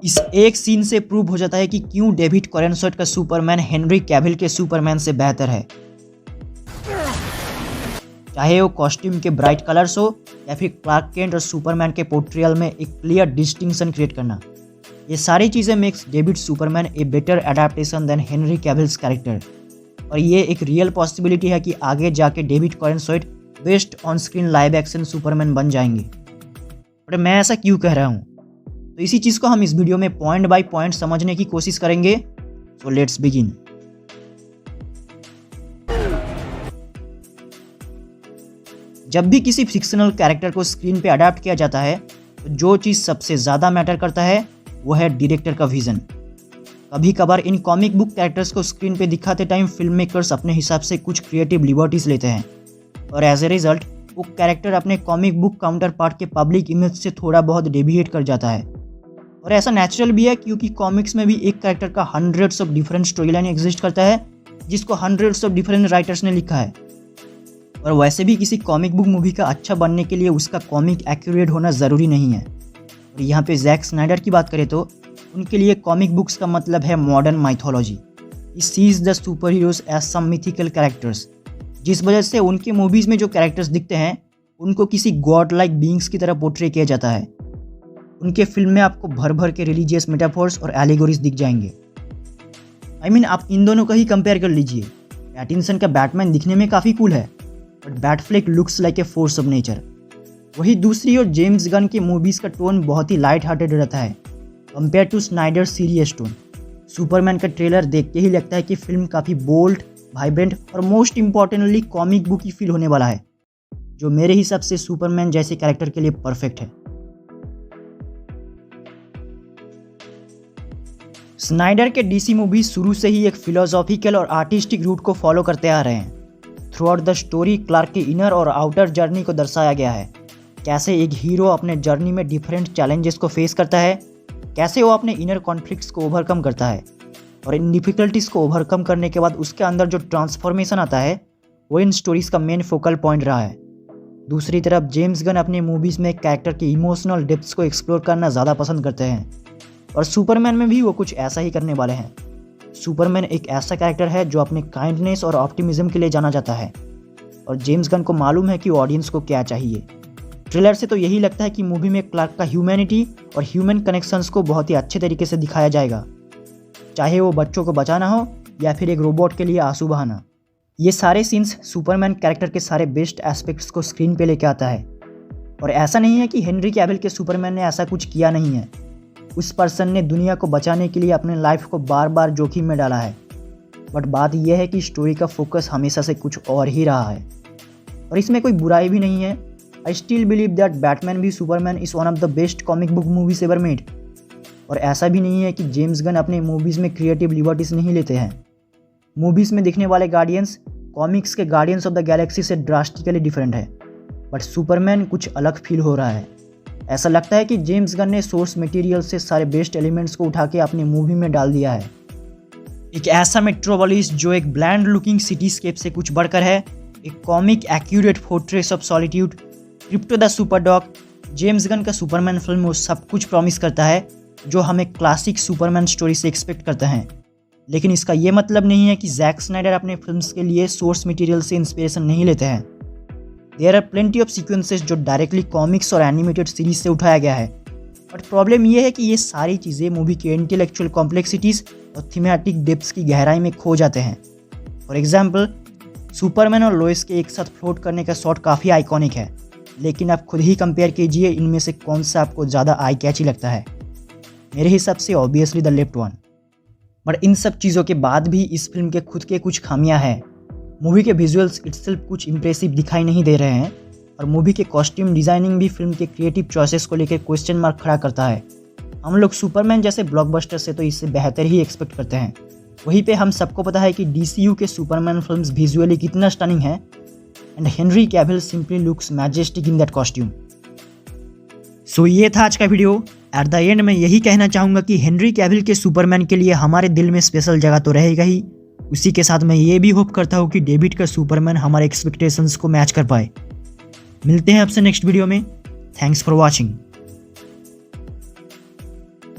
इस एक सीन से प्रूव हो जाता है कि क्यों डेविड कॉरेनसॉट का सुपरमैन हेनरी कैविल के सुपरमैन से बेहतर है। चाहे वो कॉस्ट्यूम के ब्राइट कलर्स हो या फिर क्लार्क केंट और सुपरमैन के पोर्ट्रियल में एक क्लियर डिस्टिंक्शन क्रिएट करना, ये सारी चीज़ें makes David Superman a better adaptation than Henry Cavill's character. और ये एक रियल पॉसिबिलिटी है कि आगे जाके David Corenswet best on screen live action Superman बन जाएंगे। पर मैं ऐसा क्यों कह रहा हूँ, तो इसी चीज़ को हम इस वीडियो में पॉइंट बाय पॉइंट समझने की कोशिश करेंगे। So let's begin. जब भी किसी फिक्शनल कैरेक्टर को स्क्रीन पे अडैप्ट किया जाता है तो जो चीज़ सबसे ज़्यादा मैटर करता है वो है डायरेक्टर का विजन। कभी कभार इन कॉमिक बुक कैरेक्टर्स को स्क्रीन पे दिखाते टाइम फिल्म मेकर्स अपने हिसाब से कुछ क्रिएटिव लिबर्टीज लेते हैं और एज ए रिजल्ट वो कैरेक्टर अपने कॉमिक बुक काउंटर पार्ट के पब्लिक इमेज से थोड़ा बहुत डेविएट कर जाता है। और ऐसा नेचुरल भी है क्योंकि कॉमिक्स में भी एक कैरेक्टर का hundreds of different story line exist करता है जिसको हंड्रेड्स ऑफ डिफरेंट राइटर्स ने लिखा है। और वैसे भी किसी कॉमिक बुक मूवी का अच्छा बनने के लिए उसका कॉमिक एक्यूरेट होना ज़रूरी नहीं है। और यहाँ पे जैक स्नाइडर की बात करें तो उनके लिए कॉमिक बुक्स का मतलब है modern mythology. He sees the super heroes as some mythical characters, जिस वजह से उनके मूवीज़ में जो कैरेक्टर्स दिखते हैं उनको किसी गॉड लाइक बींग्स की तरह पोर्ट्रे किया जाता है। उनके फिल्म में आपको भर भर के रिलीजियस मेटाफोर्स और एलिगोरीज दिख जाएंगे। आप इन दोनों का ही कंपेयर कर लीजिए। पैटिंसन का बैटमैन दिखने में काफ़ी कूल है but Batfleck looks like a force of nature. वही दूसरी ओर जेम्स गन के मूवीज़ का टोन बहुत ही लाइट हार्टेड रहता है compare to Snyder serious tone. Superman का ट्रेलर देख के ही लगता है कि फिल्म काफ़ी बोल्ड, वाइब्रेंट और मोस्ट इम्पॉर्टेंटली कॉमिक बुक की फील होने वाला है, जो मेरे हिसाब से सुपरमैन जैसे कैरेक्टर के लिए परफेक्ट है। स्नाइडर के डीसी मूवी शुरू से ही एक फिलोसॉफिकल और आर्टिस्टिक रूट को फॉलो करते आ रहे हैं। Throughout the story Clark की इनर और आउटर जर्नी को दर्शाया गया है। कैसे एक हीरो अपने जर्नी में डिफरेंट चैलेंजेस को फेस करता है, कैसे वो अपने इनर कॉन्फ्लिक्ट्स को ओवरकम करता है और इन डिफिकल्टीज को ओवरकम करने के बाद उसके अंदर जो ट्रांसफॉर्मेशन आता है वो इन स्टोरीज का मेन फोकल पॉइंट रहा है। दूसरी तरफ जेम्स गन अपने मूवीज़ में कैरेक्टर की इमोशनल डेप्थ्स को एक्सप्लोर करना ज़्यादा पसंद करते हैं और सुपरमैन में भी वो कुछ ऐसा ही करने वाले हैं। सुपरमैन एक ऐसा कैरेक्टर है जो अपने काइंडनेस और ऑप्टिमिज्म के लिए जाना जाता है और जेम्स गन को मालूम है कि ऑडियंस को क्या चाहिए। ट्रेलर से तो यही लगता है कि मूवी में क्लार्क का ह्यूमैनिटी और ह्यूमन कनेक्शंस को बहुत ही अच्छे तरीके से दिखाया जाएगा, चाहे वो बच्चों को बचाना हो या फिर एक रोबोट के लिए आंसू बहाना। ये सारे सीन्स सुपरमैन कैरेक्टर के सारे बेस्ट एस्पेक्ट्स को स्क्रीन पे लेके आता है। और ऐसा नहीं है कि हेनरी कैविल के सुपरमैन ने ऐसा कुछ किया नहीं है। उस पर्सन ने दुनिया को बचाने के लिए अपने लाइफ को बार बार जोखिम में डाला है, बट बात यह है कि स्टोरी का फोकस हमेशा से कुछ और ही रहा है और इसमें कोई बुराई भी नहीं है। I still believe that Batman भी Superman is one of the best comic book movies ever made. और ऐसा भी नहीं है कि जेम्स गन अपने मूवीज़ में क्रिएटिव लिबर्टीज नहीं लेते हैं। मूवीज़ में दिखने वाले गार्डियंस कॉमिक्स के गार्डियंस ऑफ द गैलेक्सी से ड्रास्टिकली डिफरेंट है, बट सुपरमैन कुछ अलग फील हो रहा है। ऐसा लगता है कि जेम्स गन ने सोर्स मटेरियल से सारे बेस्ट एलिमेंट्स को उठा के अपनी मूवी में डाल दिया है। एक ऐसा मेट्रोपोलिस जो एक ब्लैंड लुकिंग सिटीस्केप से कुछ बढ़कर है, एक comic accurate fortress of solitude, Krypto the superdog. James Gunn का सुपरमैन फिल्म वो सब कुछ प्रॉमिस करता है जो हम एक क्लासिक सुपरमैन स्टोरी से एक्सपेक्ट करते हैं। लेकिन इसका ये मतलब नहीं है कि जैक स्नाइडर अपने फिल्म्स के लिए सोर्स मटेरियल से इंस्पिरेशन नहीं लेते हैं। There are plenty of sequences जो डायरेक्टली कॉमिक्स और एनिमेटेड सीरीज से उठाया गया है, बट प्रॉब्लम ये है कि ये सारी चीज़ें मूवी के इंटेलेक्चुअल कॉम्प्लेक्सिटीज़ और थीमेटिक डेप्थ्स की गहराई में खो जाते हैं। फॉर एग्जाम्पल, सुपरमैन और लोइस के एक साथ फ्लोट करने का शॉट काफ़ी आइकॉनिक है, लेकिन आप खुद ही कंपेयर कीजिए इनमें से कौन सा आपको ज़्यादा आई कैची लगता है। मेरे हिसाब से obviously the left one. But in सब चीज़ों के बाद भी इस फिल्म के खुद के कुछ खामियां हैं। मूवी के विजुअल्स इटसेल्फ कुछ इंप्रेसिव दिखाई नहीं दे रहे हैं और मूवी के कॉस्ट्यूम डिज़ाइनिंग भी फिल्म के क्रिएटिव चॉइसेस को लेकर क्वेश्चन मार्क खड़ा करता है। हम लोग सुपरमैन जैसे ब्लॉकबस्टर से तो इससे बेहतर ही एक्सपेक्ट करते हैं। वहीं पे हम सबको पता है कि DCU के सुपरमैन फिल्म्स विजुअली कितना स्टनिंग है and Henry Cavill simply looks majestic in that costume. So ये था आज का वीडियो। एट द एंड मैं यही कहना चाहूँगा कि हेनरी कैविल के सुपरमैन के लिए हमारे दिल में स्पेशल जगह तो रहेगा ही। उसी के साथ मैं ये भी होप करता हूँ कि डेविड का सुपरमैन हमारे एक्सपेक्टेशंस को मैच कर पाए। मिलते हैं आपसे नेक्स्ट वीडियो में। Thanks for watching.